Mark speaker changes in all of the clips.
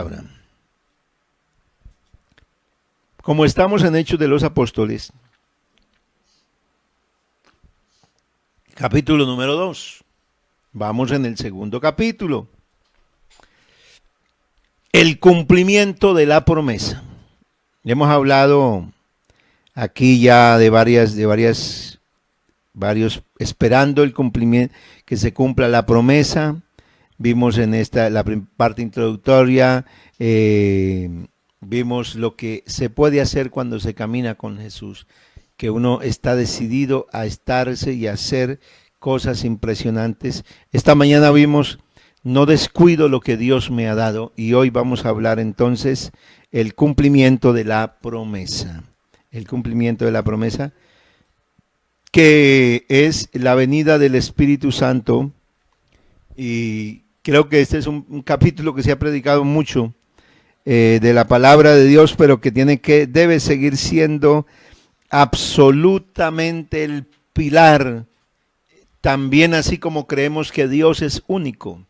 Speaker 1: palabra. Como estamos en Hechos de los Apóstoles, capítulo número 2, vamos en el segundo capítulo. El cumplimiento de la promesa. Hemos hablado aquí ya de varios esperando el cumplimiento, que se cumpla la promesa. Vimos en la parte introductoria, vimos lo que se puede hacer cuando se camina con Jesús, que uno está decidido a estarse y a hacer cosas impresionantes. Esta mañana vimos, no descuido lo que Dios me ha dado, y hoy vamos a hablar entonces el cumplimiento de la promesa. El cumplimiento de la promesa, que es la venida del Espíritu Santo, y creo que este es un capítulo que se ha predicado mucho de la palabra de Dios, pero que debe seguir siendo absolutamente el pilar, también así como creemos que Dios es único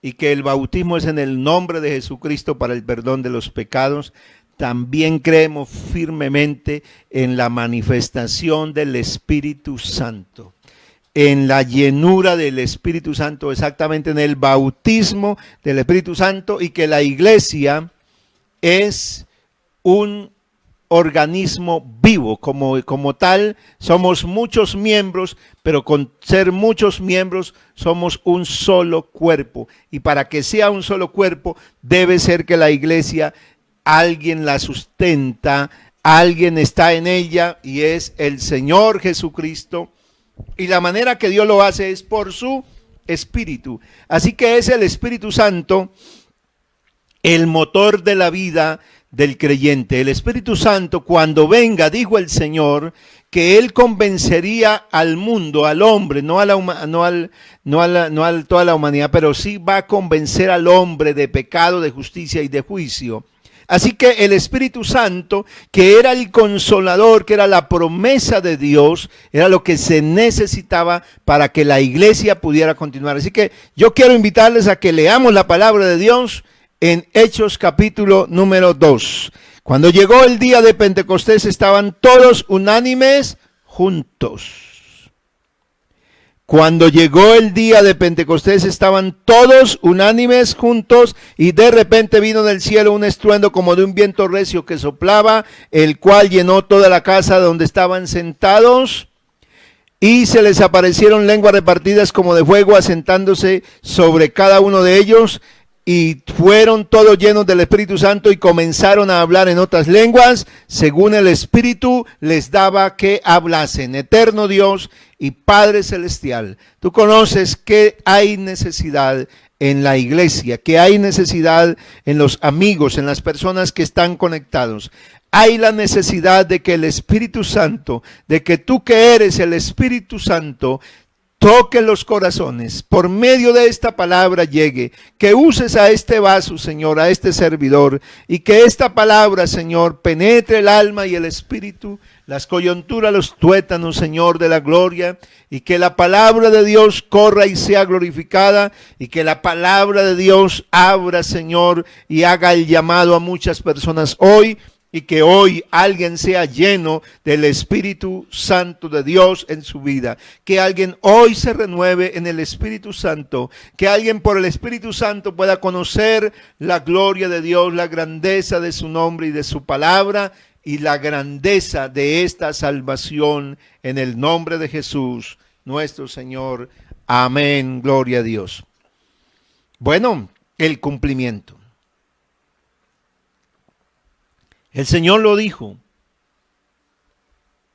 Speaker 1: y que el bautismo es en el nombre de Jesucristo para el perdón de los pecados. También creemos firmemente en la manifestación del Espíritu Santo, en la llenura del Espíritu Santo, exactamente en el bautismo del Espíritu Santo, y que la iglesia es un organismo vivo, como tal. Somos muchos miembros, pero con ser muchos miembros somos un solo cuerpo, y para que sea un solo cuerpo debe ser que la iglesia, alguien la sustenta, alguien está en ella, y es el Señor Jesucristo, y la manera que Dios lo hace es por su Espíritu. Así que es el Espíritu Santo el motor de la vida del creyente. El Espíritu Santo, cuando venga, dijo el Señor, que Él convencería al mundo, al hombre, no a toda la humanidad, pero sí va a convencer al hombre de pecado, de justicia y de juicio. Así que el Espíritu Santo, que era el consolador, que era la promesa de Dios, era lo que se necesitaba para que la iglesia pudiera continuar. Así que yo quiero invitarles a que leamos la palabra de Dios en Hechos capítulo número 2. Cuando llegó el día de Pentecostés, estaban todos unánimes juntos. Cuando llegó el día de Pentecostés, estaban todos unánimes juntos, y de repente vino del cielo un estruendo como de un viento recio que soplaba, el cual llenó toda la casa donde estaban sentados, y se les aparecieron lenguas repartidas como de fuego, asentándose sobre cada uno de ellos, y fueron todos llenos del Espíritu Santo y comenzaron a hablar en otras lenguas, según el Espíritu les daba que hablasen. Eterno Dios y Padre Celestial, tú conoces que hay necesidad en la iglesia, que hay necesidad en los amigos, en las personas que están conectados. Hay la necesidad de que el Espíritu Santo, de que tú que eres el Espíritu Santo, toque los corazones, por medio de esta palabra llegue, que uses a este vaso, Señor, a este servidor, y que esta palabra, Señor, penetre el alma y el espíritu, las coyunturas, los tuétanos, Señor, de la gloria, y que la palabra de Dios corra y sea glorificada, y que la palabra de Dios abra, Señor, y haga el llamado a muchas personas hoy, y que hoy alguien sea lleno del Espíritu Santo de Dios en su vida. Que alguien hoy se renueve en el Espíritu Santo. Que alguien por el Espíritu Santo pueda conocer la gloria de Dios, la grandeza de su nombre y de su palabra, y la grandeza de esta salvación en el nombre de Jesús, nuestro Señor. Amén. Gloria a Dios. Bueno, el cumplimiento. El Señor lo dijo,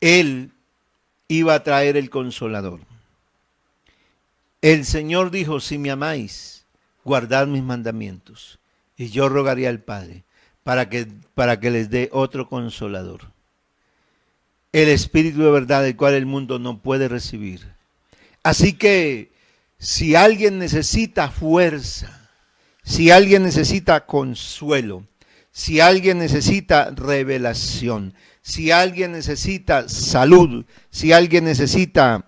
Speaker 1: Él iba a traer el Consolador. El Señor dijo, si me amáis, guardad mis mandamientos, y yo rogaré al Padre para que les dé otro Consolador. El Espíritu de verdad, el cual el mundo no puede recibir. Así que si alguien necesita fuerza, si alguien necesita consuelo, si alguien necesita revelación, si alguien necesita salud, si alguien necesita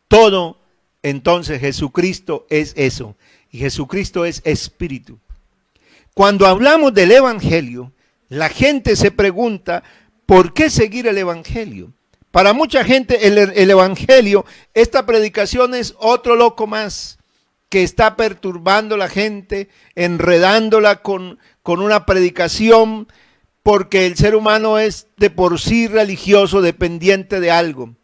Speaker 1: todo, entonces Jesucristo es eso. Y Jesucristo es espíritu. Cuando hablamos del evangelio, la gente se pregunta, ¿por qué seguir el evangelio? Para mucha gente el evangelio, esta predicación es otro loco más que está perturbando a la gente, enredándola con una predicación, porque el ser humano es de por sí religioso, dependiente de algo.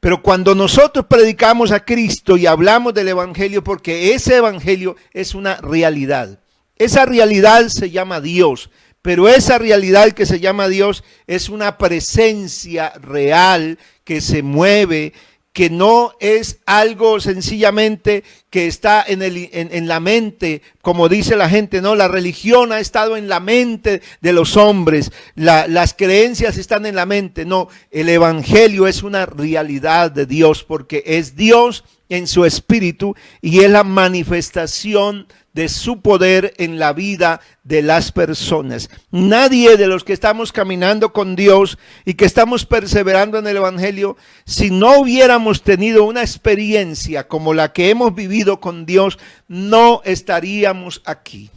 Speaker 1: Pero cuando nosotros predicamos a Cristo y hablamos del evangelio, porque ese evangelio es una realidad. Esa realidad se llama Dios, pero esa realidad que se llama Dios es una presencia real que se mueve, que no es algo sencillamente que está en la mente, como dice la gente, no, la religión ha estado en la mente de los hombres, las creencias están en la mente, no, el evangelio es una realidad de Dios, porque es Dios en su espíritu y es la manifestación de su poder en la vida de las personas. Nadie de los que estamos caminando con Dios y que estamos perseverando en el evangelio, si no hubiéramos tenido una experiencia como la que hemos vivido con Dios, no estaríamos aquí.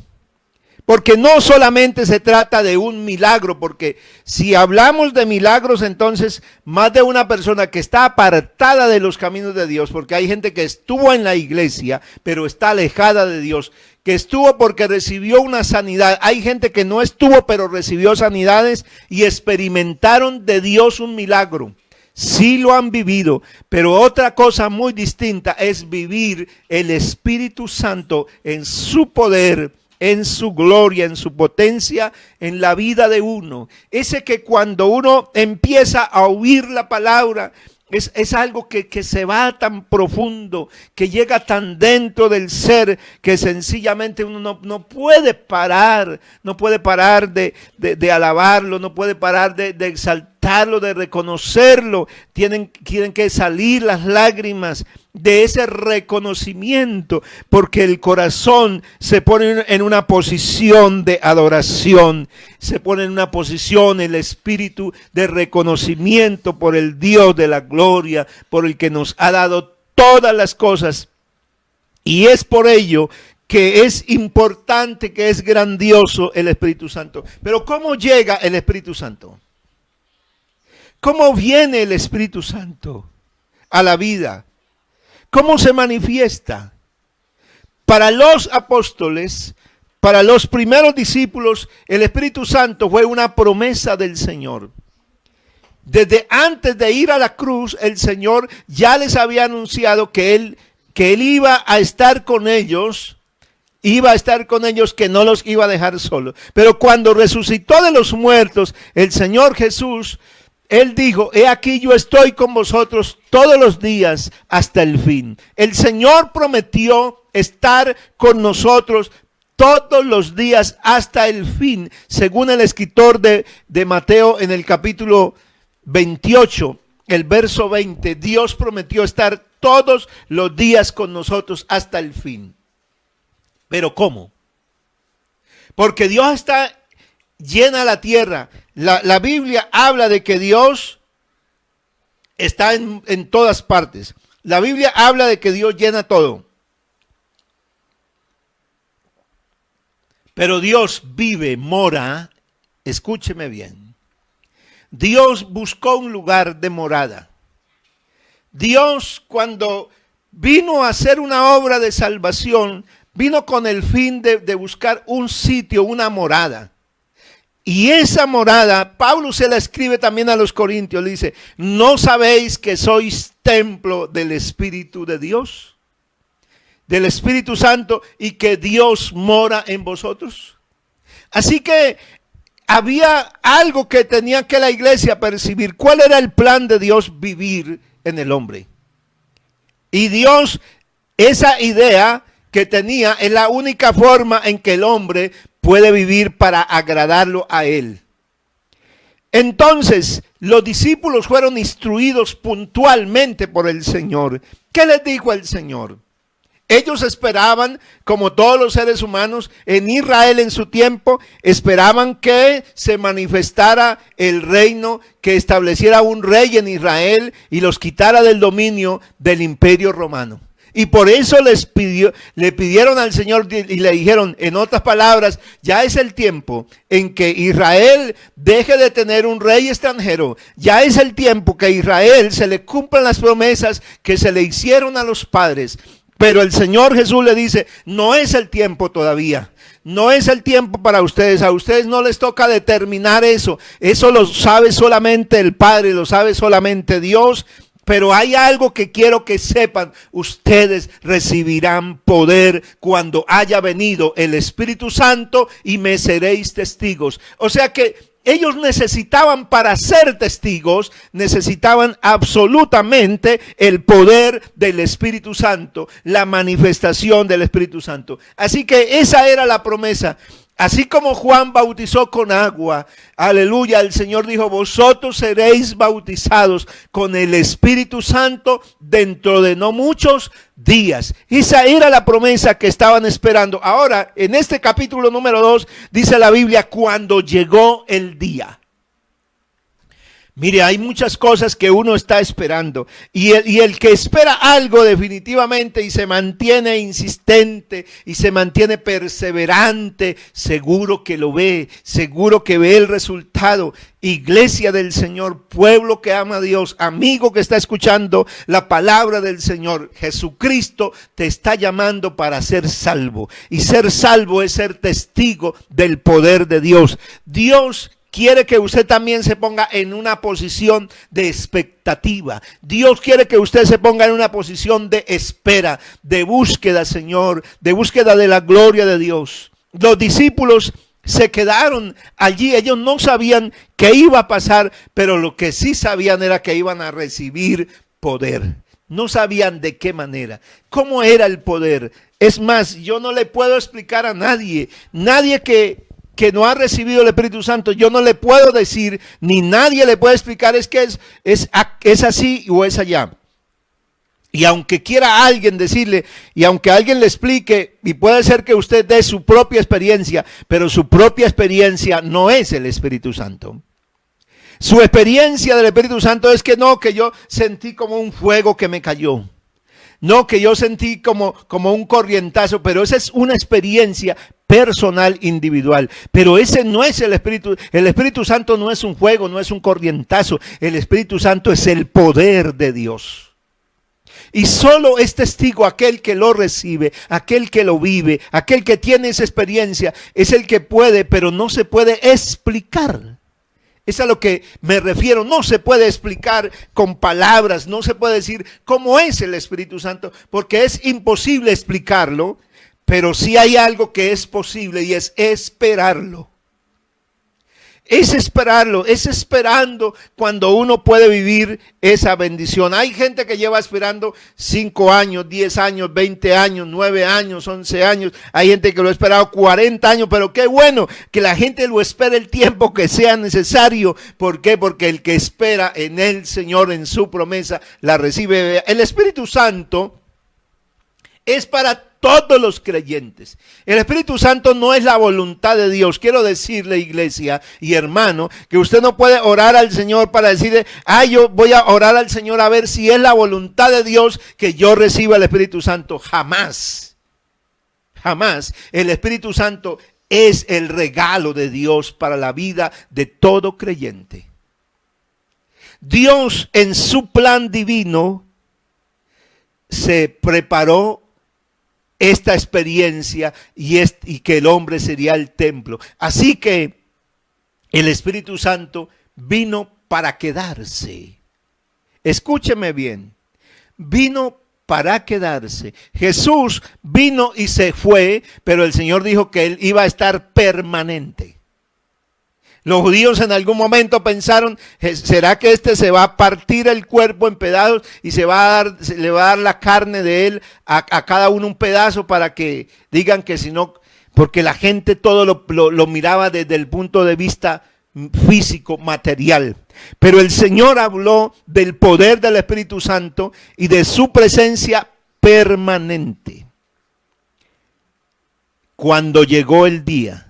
Speaker 1: Porque no solamente se trata de un milagro, porque si hablamos de milagros, entonces más de una persona que está apartada de los caminos de Dios, porque hay gente que estuvo en la iglesia, pero está alejada de Dios, que estuvo porque recibió una sanidad. Hay gente que no estuvo, pero recibió sanidades y experimentaron de Dios un milagro. Sí lo han vivido, pero otra cosa muy distinta es vivir el Espíritu Santo en su poder, en su gloria, en su potencia, en la vida de uno. Ese que cuando uno empieza a oír la palabra, es algo que se va tan profundo, que llega tan dentro del ser, que sencillamente uno no puede parar, no puede parar de alabarlo, no puede parar de exaltarlo, de reconocerlo. Tienen que salir las lágrimas de ese reconocimiento, porque el corazón se pone en una posición de adoración, se pone en una posición el espíritu de reconocimiento por el Dios de la gloria, por el que nos ha dado todas las cosas. Y es por ello que es importante, que es grandioso el Espíritu Santo. Pero ¿cómo llega el Espíritu Santo? ¿Cómo viene el Espíritu Santo a la vida? ¿Cómo se manifiesta? Para los apóstoles, para los primeros discípulos, el Espíritu Santo fue una promesa del Señor. Desde antes de ir a la cruz, el Señor ya les había anunciado que Él iba a estar con ellos, que no los iba a dejar solos. Pero cuando resucitó de los muertos, el Señor Jesús, Él dijo, he aquí yo estoy con vosotros todos los días hasta el fin. El Señor prometió estar con nosotros todos los días hasta el fin, según el escritor de Mateo en el capítulo 28, el verso 20. Dios prometió estar todos los días con nosotros hasta el fin. ¿Pero cómo? Porque Dios está llena la tierra. La Biblia habla de que Dios está en todas partes. La Biblia habla de que Dios llena todo. Pero Dios vive, mora, escúcheme bien. Dios buscó un lugar de morada. Dios, cuando vino a hacer una obra de salvación, vino con el fin de buscar un sitio, una morada. Y esa morada, Pablo se la escribe también a los corintios, le dice, ¿no sabéis que sois templo del Espíritu de Dios? Del Espíritu Santo, y que Dios mora en vosotros. Así que había algo que tenía que la iglesia percibir. ¿Cuál era el plan de Dios? Vivir en el hombre. Y Dios, esa idea que tenía, es la única forma en que el hombre puede vivir para agradarlo a Él. Entonces, los discípulos fueron instruidos puntualmente por el Señor. ¿Qué les dijo el Señor? Ellos esperaban, como todos los seres humanos, en Israel en su tiempo, esperaban que se manifestara el reino, que estableciera un rey en Israel y los quitara del dominio del imperio romano. Y por eso le pidieron al Señor y le dijeron, en otras palabras, ya es el tiempo en que Israel deje de tener un rey extranjero. Ya es el tiempo que a Israel se le cumplan las promesas que se le hicieron a los padres. Pero el Señor Jesús le dice, no es el tiempo todavía. No es el tiempo para ustedes. A ustedes no les toca determinar eso. Eso lo sabe solamente el Padre, lo sabe solamente Dios. Pero hay algo que quiero que sepan, ustedes recibirán poder cuando haya venido el Espíritu Santo y me seréis testigos. O sea que ellos necesitaban, para ser testigos, necesitaban absolutamente el poder del Espíritu Santo, la manifestación del Espíritu Santo. Así que esa era la promesa. Así como Juan bautizó con agua, aleluya, el Señor dijo, vosotros seréis bautizados con el Espíritu Santo dentro de no muchos días. Esa era la promesa que estaban esperando. Ahora, en este capítulo número 2, dice la Biblia, cuando llegó el día. Mire, hay muchas cosas que uno está esperando y el que espera algo definitivamente y se mantiene insistente y se mantiene perseverante, seguro que lo ve, seguro que ve el resultado. Iglesia del Señor, pueblo que ama a Dios, amigo que está escuchando la palabra del Señor, Jesucristo te está llamando para ser salvo. Y ser salvo es ser testigo del poder de Dios. Dios quiere que usted también se ponga en una posición de expectativa. Dios quiere que usted se ponga en una posición de espera, de búsqueda, Señor, de búsqueda de la gloria de Dios. Los discípulos se quedaron allí, ellos no sabían qué iba a pasar, pero lo que sí sabían era que iban a recibir poder. No sabían de qué manera, cómo era el poder. Es más, yo no le puedo explicar a nadie que no ha recibido el Espíritu Santo, yo no le puedo decir, ni nadie le puede explicar, es que es así o es allá. Y aunque quiera alguien decirle, y aunque alguien le explique, y puede ser que usted dé su propia experiencia, pero su propia experiencia no es el Espíritu Santo. Su experiencia del Espíritu Santo es que no, que yo sentí como un fuego que me cayó. No, que yo sentí como un corrientazo, pero esa es una experiencia personal, individual. Pero ese no es el Espíritu. El Espíritu Santo no es un fuego, no es un corrientazo. El Espíritu Santo es el poder de Dios. Y solo es testigo aquel que lo recibe, aquel que lo vive, aquel que tiene esa experiencia, es el que puede, pero no se puede explicar. Es a lo que me refiero, no se puede explicar con palabras, no se puede decir cómo es el Espíritu Santo, porque es imposible explicarlo, pero sí hay algo que es posible y es esperarlo. Es esperarlo, es esperando cuando uno puede vivir esa bendición. Hay gente que lleva esperando 5 años, 10 años, 20 años, 9 años, 11 años. Hay gente que lo ha esperado 40 años, pero qué bueno que la gente lo espere el tiempo que sea necesario. ¿Por qué? Porque el que espera en el Señor, en su promesa, la recibe. El Espíritu Santo es para todos los creyentes. El Espíritu Santo no es la voluntad de Dios. Quiero decirle, iglesia y hermano, que usted no puede orar al Señor para decirle, yo voy a orar al Señor a ver si es la voluntad de Dios que yo reciba el Espíritu Santo. Jamás, jamás. El Espíritu Santo es el regalo de Dios para la vida de todo creyente. Dios en su plan divino se preparó esta experiencia y que el hombre sería el templo. Así que el Espíritu Santo vino para quedarse. Escúcheme bien, vino para quedarse. Jesús vino y se fue, pero el Señor dijo que Él iba a estar permanente. Los judíos en algún momento pensaron, ¿será que se va a partir el cuerpo en pedazos y se le va a dar la carne de él a cada uno un pedazo para que digan que si no, porque la gente todo lo miraba desde el punto de vista físico, material. Pero el Señor habló del poder del Espíritu Santo y de su presencia permanente. Cuando llegó el día,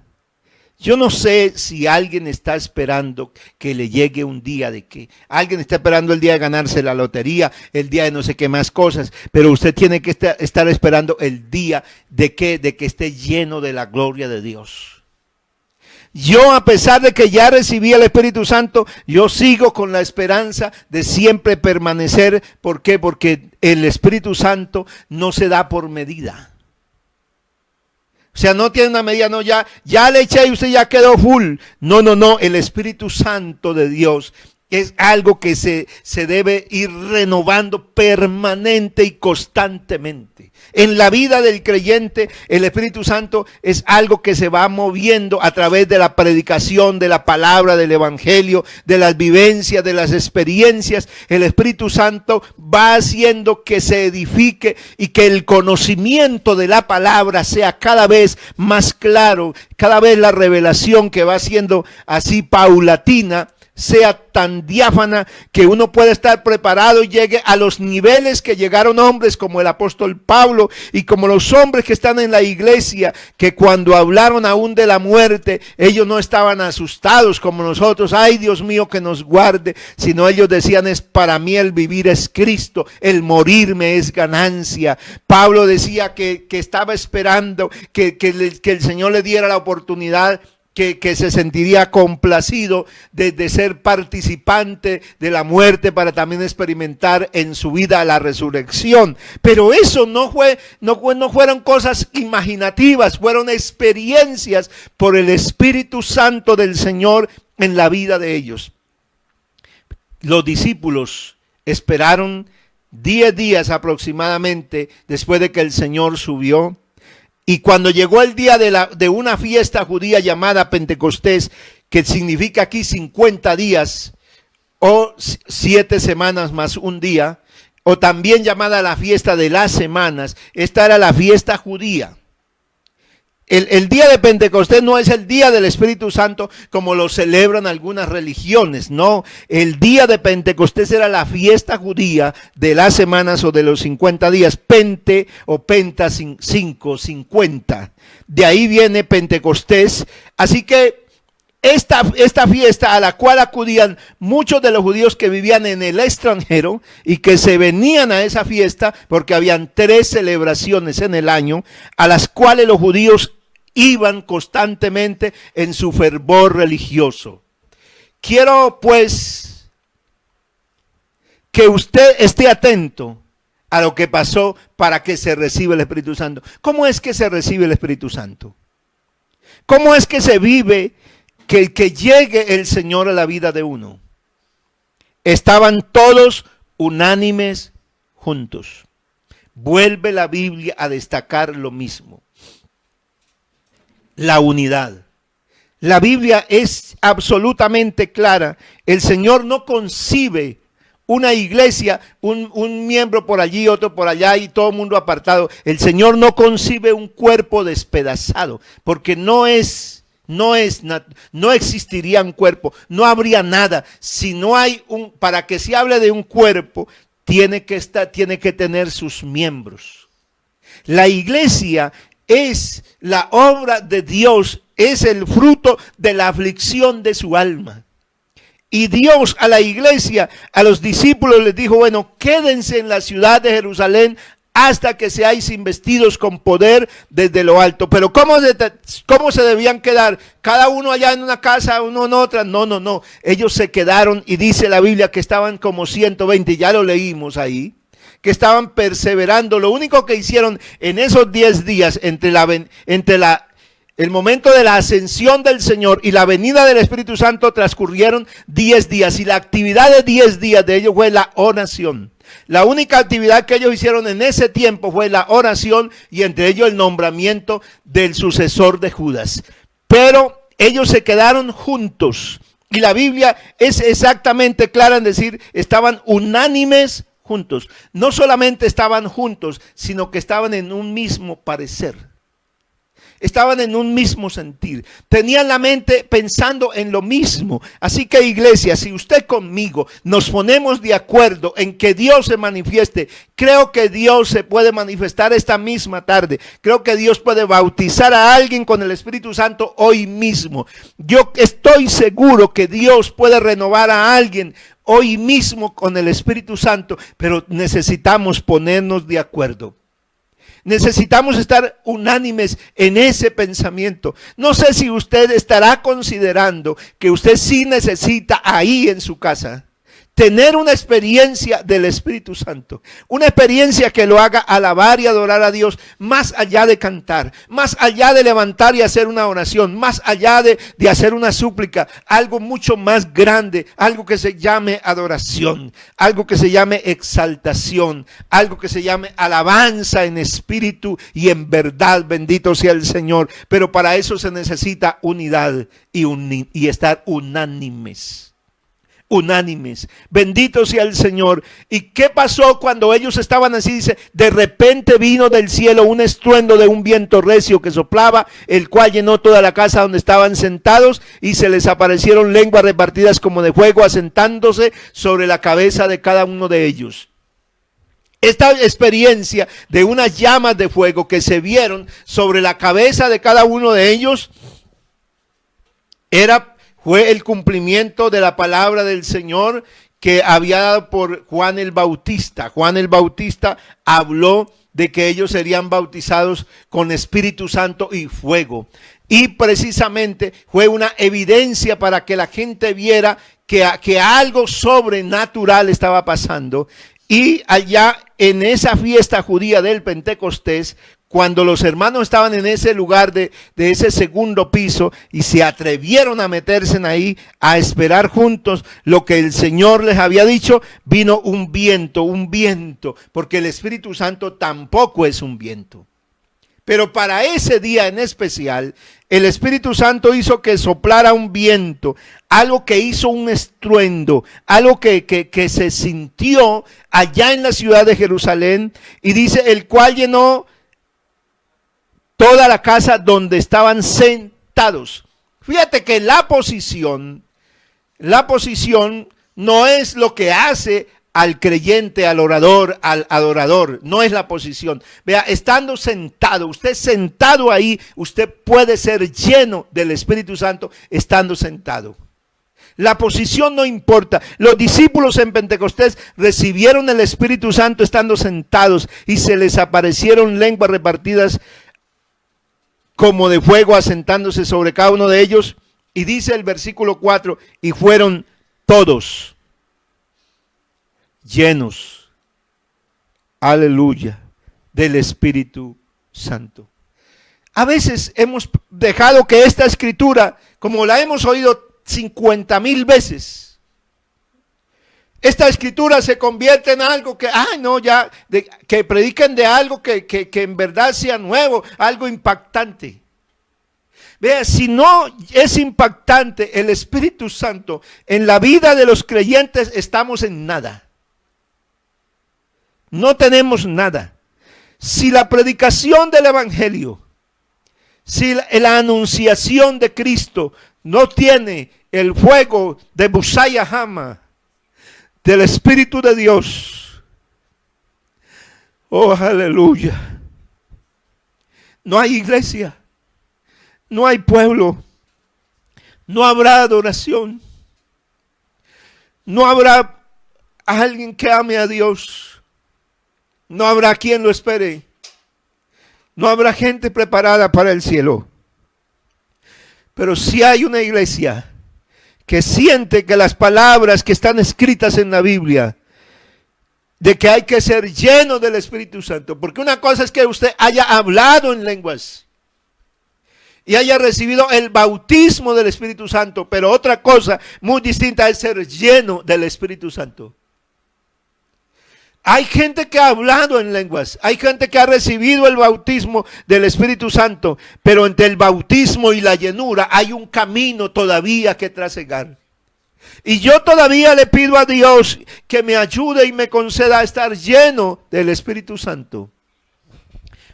Speaker 1: Yo no sé si alguien está esperando que le llegue un día de que alguien está esperando el día de ganarse la lotería, el día de no sé qué más cosas, pero usted tiene que estar esperando el día de que esté lleno de la gloria de Dios. Yo, a pesar de que ya recibí el Espíritu Santo, yo sigo con la esperanza de siempre permanecer. ¿Por qué? Porque el Espíritu Santo no se da por medida. O sea, no tiene una medida, no, ya le eché y usted ya quedó full. No, el Espíritu Santo de Dios es algo que se debe ir renovando permanente y constantemente. En la vida del creyente, el Espíritu Santo es algo que se va moviendo a través de la predicación, de la palabra, del evangelio, de las vivencias, de las experiencias. El Espíritu Santo va haciendo que se edifique y que el conocimiento de la palabra sea cada vez más claro, cada vez la revelación que va siendo así paulatina sea tan diáfana que uno puede estar preparado y llegue a los niveles que llegaron hombres como el apóstol Pablo y como los hombres que están en la iglesia, que cuando hablaron aún de la muerte, ellos no estaban asustados como nosotros, ay Dios mío que nos guarde, sino ellos decían, es para mí el vivir es Cristo, el morirme es ganancia. Pablo decía que estaba esperando que el Señor le diera la oportunidad, que se sentiría complacido de ser participante de la muerte para también experimentar en su vida la resurrección. Pero eso no fueron cosas imaginativas, fueron experiencias por el Espíritu Santo del Señor en la vida de ellos. Los discípulos esperaron 10 días aproximadamente después de que el Señor subió. Y cuando llegó el día de una fiesta judía llamada Pentecostés, que significa aquí 50 días o 7 semanas más un día, o también llamada la fiesta de las semanas, esta era la fiesta judía. El día de Pentecostés no es el día del Espíritu Santo como lo celebran algunas religiones, no. El día de Pentecostés era la fiesta judía de las semanas o de los 50 días, Pente o Penta 5, 50. De ahí viene Pentecostés. Así que esta fiesta a la cual acudían muchos de los judíos que vivían en el extranjero y que se venían a esa fiesta porque habían 3 celebraciones en el año a las cuales los judíos iban constantemente en su fervor religioso. Quiero pues que usted esté atento a lo que pasó para que se reciba el Espíritu Santo. ¿Cómo es que se recibe el Espíritu Santo? ¿Cómo es que se vive que llegue el Señor a la vida de uno? Estaban todos unánimes juntos. Vuelve la Biblia a destacar lo mismo. La unidad. La Biblia es absolutamente clara. El Señor no concibe una iglesia, un miembro por allí, otro por allá y todo el mundo apartado. El Señor no concibe un cuerpo despedazado, porque no existiría un cuerpo, no habría nada. Si no hay para que se hable de un cuerpo, tiene que tener sus miembros. La iglesia es la obra de Dios, es el fruto de la aflicción de su alma. Y Dios a la iglesia, a los discípulos les dijo, bueno, quédense en la ciudad de Jerusalén hasta que seáis investidos con poder desde lo alto. Pero ¿cómo se debían quedar? Cada uno allá en una casa, uno en otra. No. Ellos se quedaron y dice la Biblia que estaban como 120, ya lo leímos ahí, que estaban perseverando. Lo único que hicieron en esos 10 días entre el momento de la ascensión del Señor y la venida del Espíritu Santo transcurrieron 10 días. Y la actividad de 10 días de ellos fue la oración. La única actividad que ellos hicieron en ese tiempo fue la oración y entre ellos el nombramiento del sucesor de Judas. Pero ellos se quedaron juntos. Y la Biblia es exactamente clara en decir, estaban unánimes juntos. No solamente estaban juntos, sino que estaban en un mismo parecer. estaban en un mismo sentir, tenían la mente pensando en lo mismo. Así que, iglesia, si usted conmigo nos ponemos de acuerdo en que Dios se manifieste, creo que Dios se puede manifestar esta misma tarde. Creo que Dios puede bautizar a alguien con el Espíritu Santo hoy mismo. Yo estoy seguro que Dios puede renovar a alguien hoy mismo con el Espíritu Santo, pero necesitamos ponernos de acuerdo. Necesitamos estar unánimes en ese pensamiento. No sé si usted estará considerando que usted sí necesita ahí en su casa tener una experiencia del Espíritu Santo, una experiencia que lo haga alabar y adorar a Dios más allá de cantar, más allá de levantar y hacer una oración, más allá de hacer una súplica, algo mucho más grande, algo que se llame adoración, algo que se llame exaltación, algo que se llame alabanza en espíritu y en verdad. Bendito sea el Señor. Pero para eso se necesita unidad y estar unánimes. Unánimes. Bendito sea el Señor. ¿Y qué pasó cuando ellos estaban así? Dice, de repente vino del cielo un estruendo de un viento recio que soplaba, el cual llenó toda la casa donde estaban sentados, y se les aparecieron lenguas repartidas como de fuego, asentándose sobre la cabeza de cada uno de ellos. Esta experiencia de unas llamas de fuego que se vieron sobre la cabeza de cada uno de ellos fue el cumplimiento de la palabra del Señor que había dado por Juan el Bautista. Juan el Bautista habló de que ellos serían bautizados con Espíritu Santo y fuego. Y precisamente fue una evidencia para que la gente viera que algo sobrenatural estaba pasando. Y allá en esa fiesta judía del Pentecostés, cuando los hermanos estaban en ese lugar de ese segundo piso y se atrevieron a meterse ahí a esperar juntos lo que el Señor les había dicho, vino un viento, porque el Espíritu Santo tampoco es un viento. Pero para ese día en especial, el Espíritu Santo hizo que soplara un viento, algo que hizo un estruendo, algo que se sintió allá en la ciudad de Jerusalén, y dice, el cual llenó toda la casa donde estaban sentados. Fíjate que la posición no es lo que hace al creyente, al orador, al adorador. No es la posición. Vea, estando sentado, usted sentado ahí, usted puede ser lleno del Espíritu Santo estando sentado. La posición no importa. Los discípulos en Pentecostés recibieron el Espíritu Santo estando sentados y se les aparecieron lenguas repartidas como de fuego, asentándose sobre cada uno de ellos. Y dice el versículo 4, y fueron todos llenos, aleluya, del Espíritu Santo. A veces hemos dejado que esta escritura, como la hemos oído 50,000 veces, esta escritura se convierte en algo que, que prediquen de algo que en verdad sea nuevo, algo impactante. Vea, si no es impactante el Espíritu Santo en la vida de los creyentes, estamos en nada. No tenemos nada. Si la predicación del Evangelio, si la anunciación de Cristo no tiene el fuego de Busaya Hama, del Espíritu de Dios, oh aleluya, no hay iglesia, no hay pueblo, no habrá adoración, no habrá alguien que ame a Dios, no habrá quien lo espere, no habrá gente preparada para el cielo. Pero si hay una iglesia que siente que las palabras que están escritas en la Biblia, de que hay que ser lleno del Espíritu Santo, porque una cosa es que usted haya hablado en lenguas y haya recibido el bautismo del Espíritu Santo, pero otra cosa muy distinta es ser lleno del Espíritu Santo. Hay gente que ha hablado en lenguas, hay gente que ha recibido el bautismo del Espíritu Santo, pero entre el bautismo y la llenura hay un camino todavía que trasegar. Y yo todavía le pido a Dios que me ayude y me conceda estar lleno del Espíritu Santo.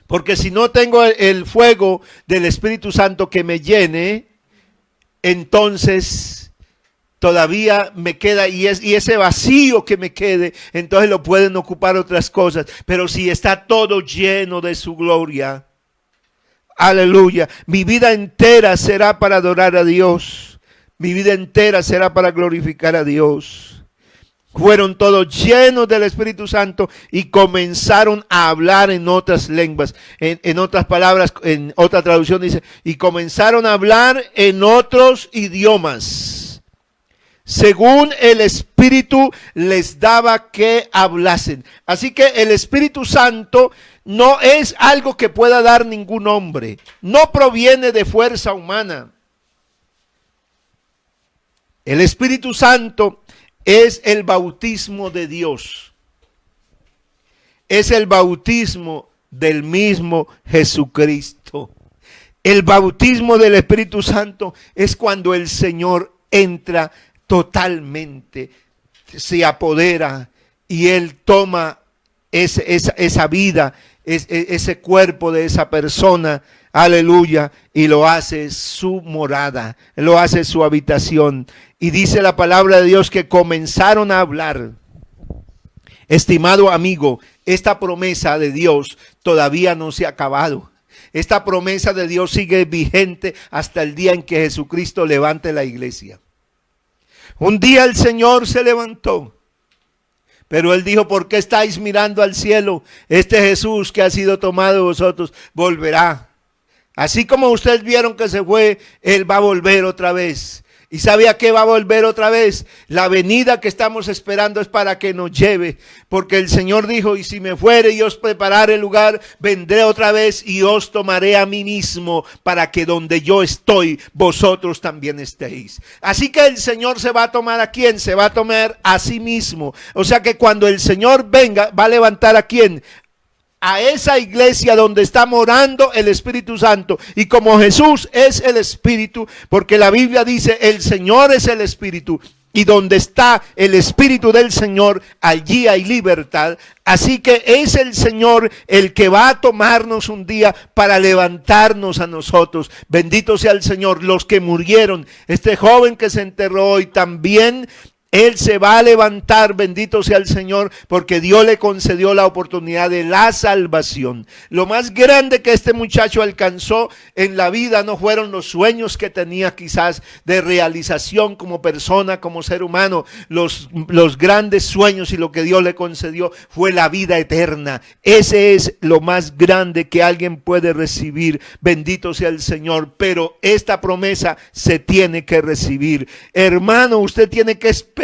Speaker 1: Porque si no tengo el fuego del Espíritu Santo que me llene, entonces todavía me queda, y ese vacío que me quede, entonces lo pueden ocupar otras cosas. Pero si está todo lleno de su gloria, aleluya, mi vida entera será para adorar a Dios. Mi vida entera será para glorificar a Dios. Fueron todos llenos del Espíritu Santo y comenzaron a hablar en otras lenguas. En otras palabras, en otra traducción dice, y comenzaron a hablar en otros idiomas, según el Espíritu les daba que hablasen. Así que el Espíritu Santo no es algo que pueda dar ningún hombre. No proviene de fuerza humana. El Espíritu Santo es el bautismo de Dios. Es el bautismo del mismo Jesucristo. El bautismo del Espíritu Santo es cuando el Señor entra totalmente, se apodera y Él toma esa vida, ese cuerpo de esa persona, aleluya, y lo hace su morada, lo hace su habitación. Y dice la palabra de Dios que comenzaron a hablar. Estimado amigo, esta promesa de Dios todavía no se ha acabado. Esta promesa de Dios sigue vigente hasta el día en que Jesucristo levante la iglesia. Un día el Señor se levantó, pero Él dijo, ¿por qué estáis mirando al cielo? Este Jesús que ha sido tomado de vosotros volverá. Así como ustedes vieron que se fue, Él va a volver otra vez. ¿Y sabe a qué va a volver otra vez? La venida que estamos esperando es para que nos lleve. Porque el Señor dijo, y si me fuere y os preparare el lugar, vendré otra vez y os tomaré a mí mismo, para que donde yo estoy, vosotros también estéis. Así que el Señor se va a tomar ¿a quién? Se va a tomar a sí mismo. O sea que cuando el Señor venga, va a levantar ¿a quién? A esa iglesia donde está morando el Espíritu Santo. Y como Jesús es el Espíritu, porque la Biblia dice, el Señor es el Espíritu, y donde está el Espíritu del Señor, allí hay libertad. Así que es el Señor el que va a tomarnos un día para levantarnos a nosotros. Bendito sea el Señor. Los que murieron, este joven que se enterró hoy también, Él se va a levantar, bendito sea el Señor, porque Dios le concedió la oportunidad de la salvación. Lo más grande que este muchacho alcanzó en la vida no fueron los sueños que tenía quizás de realización como persona, como ser humano. Los grandes sueños y lo que Dios le concedió fue la vida eterna. Ese es lo más grande que alguien puede recibir, bendito sea el Señor. Pero esta promesa se tiene que recibir. Hermano, usted tiene que esperar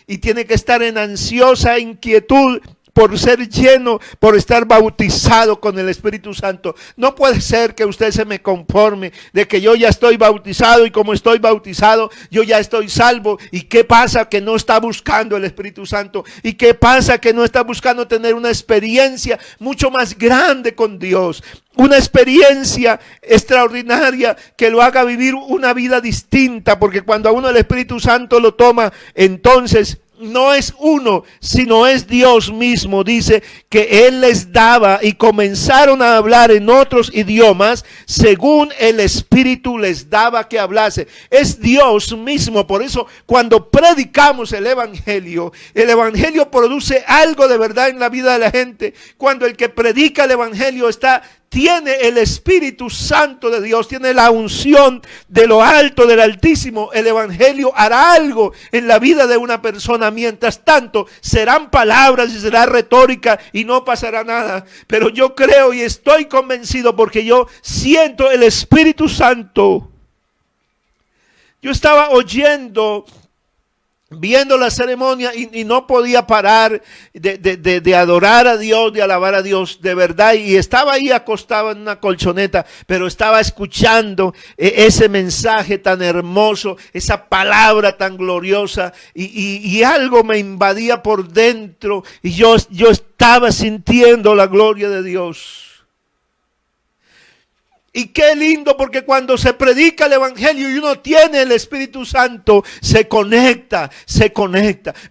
Speaker 1: y tiene que estar en ansiosa inquietud por ser lleno, por estar bautizado con el Espíritu Santo. No puede ser que usted se me conforme de que yo ya estoy bautizado y como estoy bautizado, yo ya estoy salvo. ¿Y qué pasa? Que no está buscando el Espíritu Santo. ¿Y qué pasa? Que no está buscando tener una experiencia mucho más grande con Dios. Una experiencia extraordinaria que lo haga vivir una vida distinta, porque cuando a uno el Espíritu Santo lo toma, entonces no es uno, sino es Dios mismo. Dice que Él les daba y comenzaron a hablar en otros idiomas según el Espíritu les daba que hablase. Es Dios mismo. Por eso cuando predicamos el Evangelio produce algo de verdad en la vida de la gente. Cuando el que predica el Evangelio tiene el Espíritu Santo de Dios, tiene la unción de lo alto, del Altísimo, el Evangelio hará algo en la vida de una persona. Mientras tanto, serán palabras y será retórica y no pasará nada. Pero yo creo y estoy convencido porque yo siento el Espíritu Santo. Yo estaba viendo la ceremonia y no podía parar de adorar a Dios, de alabar a Dios, de verdad. Y estaba ahí acostado en una colchoneta, pero estaba escuchando ese mensaje tan hermoso, esa palabra tan gloriosa, y algo me invadía por dentro, y yo estaba sintiendo la gloria de Dios. Y qué lindo, porque cuando se predica el evangelio y uno tiene el Espíritu Santo, se conecta.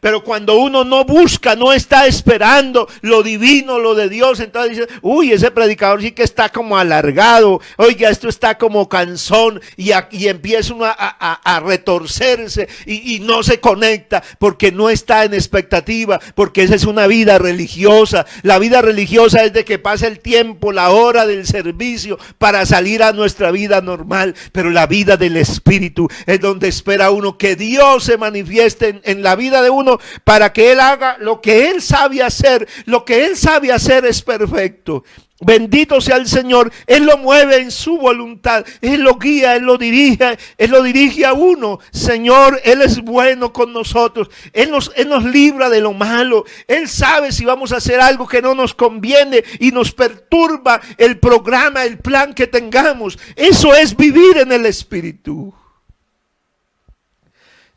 Speaker 1: Pero cuando uno no busca, no está esperando lo divino, lo de Dios, entonces dice, uy, ese predicador sí que está como alargado, oiga, esto está como cansón, y empieza uno a retorcerse y no se conecta, porque no está en expectativa, porque esa es una vida religiosa. La vida religiosa es de que pasa el tiempo, la hora del servicio, para salir a nuestra vida normal, pero la vida del Espíritu es donde espera uno que Dios se manifieste en la vida de uno para que Él haga lo que Él sabe hacer. Lo que Él sabe hacer es perfecto. Bendito sea el Señor. Él lo mueve en su voluntad, Él lo guía, Él lo dirige a uno. Señor, Él es bueno con nosotros, Él nos libra de lo malo. Él sabe si vamos a hacer algo que no nos conviene y nos perturba el programa, el plan que tengamos. Eso es vivir en el Espíritu.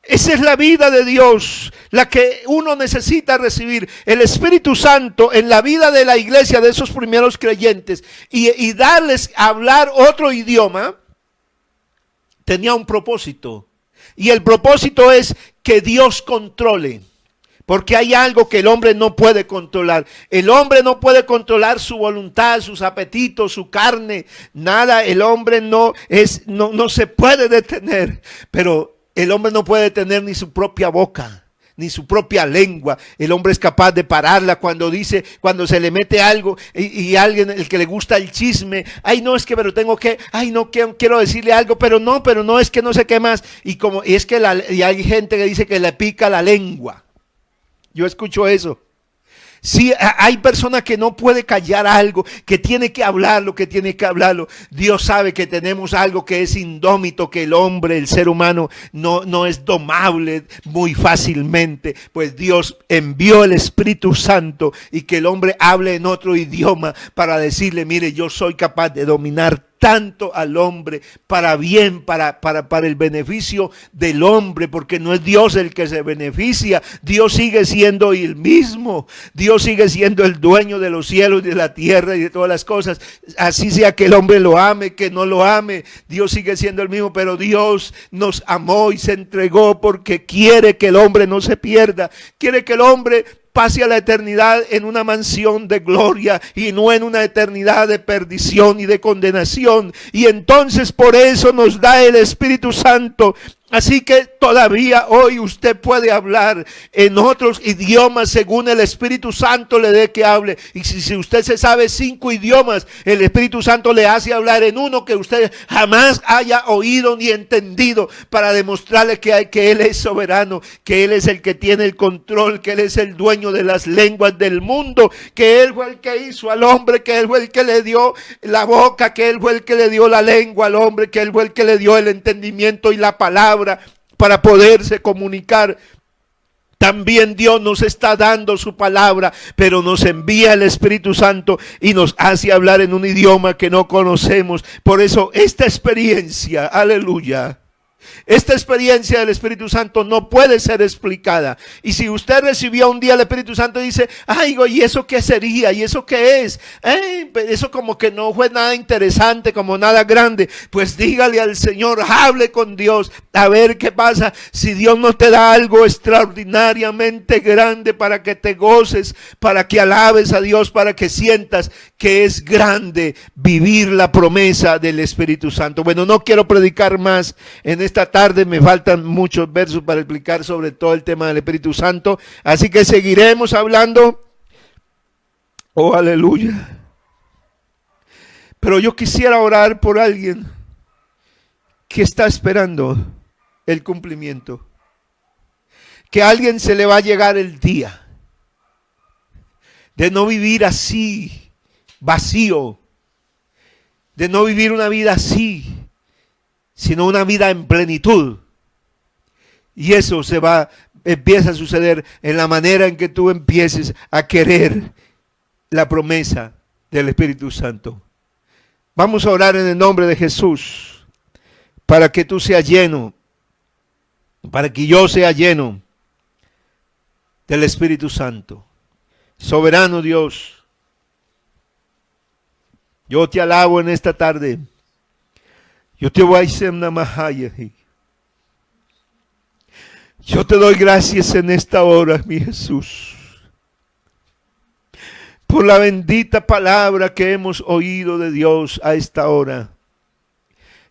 Speaker 1: Esa es la vida de Dios, la que uno necesita recibir. El Espíritu Santo en la vida de la iglesia, de esos primeros creyentes, y darles a hablar otro idioma, tenía un propósito. Y el propósito es que Dios controle. Porque hay algo que el hombre no puede controlar. El hombre no puede controlar su voluntad, sus apetitos, su carne, nada. El hombre no se puede detener. Pero el hombre no puede tener ni su propia boca, ni su propia lengua. El hombre es capaz de pararla cuando se le mete algo y alguien, el que le gusta el chisme, ay no, es que pero tengo que, ay no, quiero decirle algo, pero no, es que no sé qué más. Y hay gente que dice que le pica la lengua. Yo escucho eso. Sí, hay personas que no puede callar algo, que tiene que hablarlo, Dios sabe que tenemos algo que es indómito, que el hombre, el ser humano, no es domable muy fácilmente. Pues Dios envió el Espíritu Santo y que el hombre hable en otro idioma para decirle, mire, yo soy capaz de dominar tanto al hombre para bien, para el beneficio del hombre, porque no es Dios el que se beneficia. Dios sigue siendo el mismo. Dios sigue siendo el dueño de los cielos y de la tierra y de todas las cosas. Así sea que el hombre lo ame, que no lo ame, Dios sigue siendo el mismo. Pero Dios nos amó y se entregó porque quiere que el hombre no se pierda. Quiere que el hombre pase a la eternidad en una mansión de gloria y no en una eternidad de perdición y de condenación. Y entonces por eso nos da el Espíritu Santo. Así que todavía hoy usted puede hablar en otros idiomas según el Espíritu Santo le dé que hable. Y si usted se sabe 5 idiomas, el Espíritu Santo le hace hablar en uno que usted jamás haya oído ni entendido, para demostrarle que Él es soberano, que Él es el que tiene el control, que Él es el dueño de las lenguas del mundo, que Él fue el que hizo al hombre, que Él fue el que le dio la boca, que Él fue el que le dio la lengua al hombre, que Él fue el que le dio el entendimiento y la palabra para poderse comunicar. También Dios nos está dando su palabra, pero nos envía el Espíritu Santo y nos hace hablar en un idioma que no conocemos. Por eso esta experiencia, aleluya, esta experiencia del Espíritu Santo no puede ser explicada. Y si usted recibió un día el Espíritu Santo y dice, ay, ¿y eso qué sería? ¿Y eso qué es? Eso como que no fue nada interesante, como nada grande. Pues dígale al Señor, hable con Dios, a ver qué pasa. Si Dios no te da algo extraordinariamente grande para que te goces, para que alabes a Dios, para que sientas que es grande vivir la promesa del Espíritu Santo. Bueno, no quiero predicar más en esta tarde, me faltan muchos versos para explicar sobre todo el tema del Espíritu Santo, así que seguiremos hablando. Oh, aleluya. Pero yo quisiera orar por alguien que está esperando el cumplimiento, que a alguien se le va a llegar el día de no vivir así, vacío, de no vivir una vida así, sino una vida en plenitud. Y eso empieza a suceder en la manera en que tú empieces a querer la promesa del Espíritu Santo. Vamos a orar en el nombre de Jesús, para que tú seas lleno, para que yo sea lleno del Espíritu Santo. Soberano Dios, yo te alabo en esta tarde. Yo te voy a decir una mahaya. Yo te doy gracias en esta hora, mi Jesús, por la bendita palabra que hemos oído de Dios a esta hora.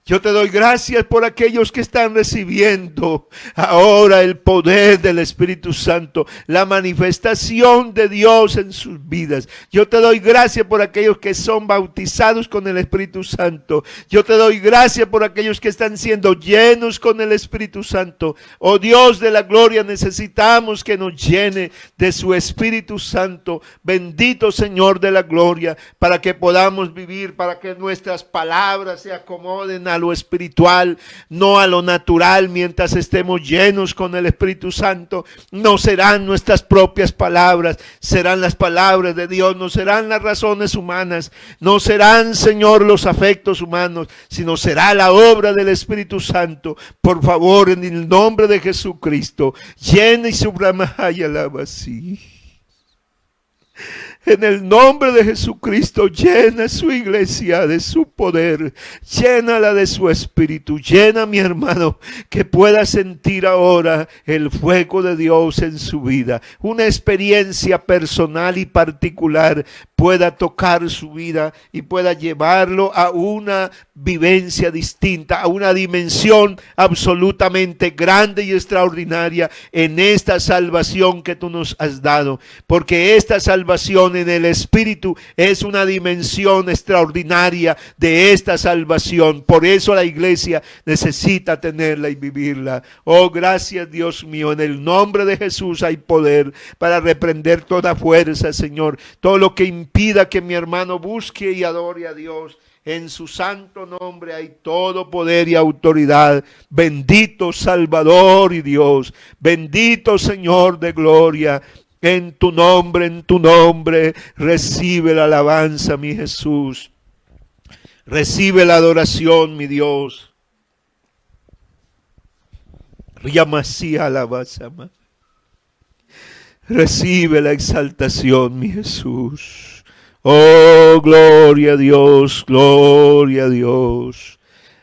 Speaker 1: Yo te doy gracias por aquellos que están recibiendo ahora el poder del Espíritu Santo, la manifestación de Dios en sus vidas. Yo te doy gracias por aquellos que son bautizados con el Espíritu Santo. Yo te doy gracias por aquellos que están siendo llenos con el Espíritu Santo. Oh Dios de la gloria, necesitamos que nos llene de su Espíritu Santo. Bendito Señor de la gloria, para que podamos vivir, para que nuestras palabras se acomoden a lo espiritual, no a lo natural. Mientras estemos llenos con el Espíritu Santo, no serán nuestras propias palabras, serán las palabras de Dios, no serán las razones humanas, no serán, Señor, los afectos humanos, sino será la obra del Espíritu Santo. Por favor, en el nombre de Jesucristo, llena y subrayala alaba así. En el nombre de Jesucristo, llena su iglesia de su poder, llénala de su espíritu, llena, mi hermano, que pueda sentir ahora el fuego de Dios en su vida, una experiencia personal y particular pueda tocar su vida y pueda llevarlo a una vivencia distinta, a una dimensión absolutamente grande y extraordinaria en esta salvación que tú nos has dado, porque esta salvación en el Espíritu es una dimensión extraordinaria de esta salvación. Por eso la iglesia necesita tenerla y vivirla. Oh, gracias, Dios mío, en el nombre de Jesús hay poder para reprender toda fuerza, Señor, todo lo que impida que mi hermano busque y adore a Dios. En su santo nombre hay todo poder y autoridad. Bendito Salvador y Dios, bendito Señor de gloria. En tu nombre, recibe la alabanza, mi Jesús. Recibe la adoración, mi Dios. Riamasí alabanza. Recibe la exaltación, mi Jesús. Oh, gloria a Dios, gloria a Dios.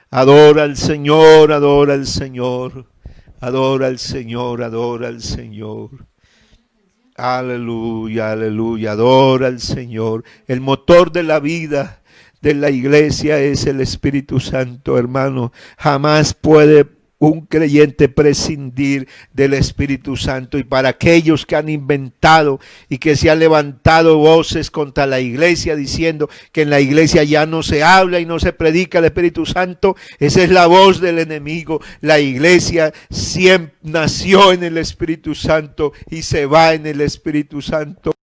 Speaker 1: Adora al Señor, adora al Señor. Adora al Señor, adora al Señor. Aleluya, aleluya, adora al Señor. El motor de la vida de la iglesia es el Espíritu Santo, hermano. Jamás puede un creyente prescindir del Espíritu Santo. Y para aquellos que han inventado y que se han levantado voces contra la iglesia diciendo que en la iglesia ya no se habla y no se predica el Espíritu Santo, esa es la voz del enemigo. La iglesia siempre nació en el Espíritu Santo y se va en el Espíritu Santo.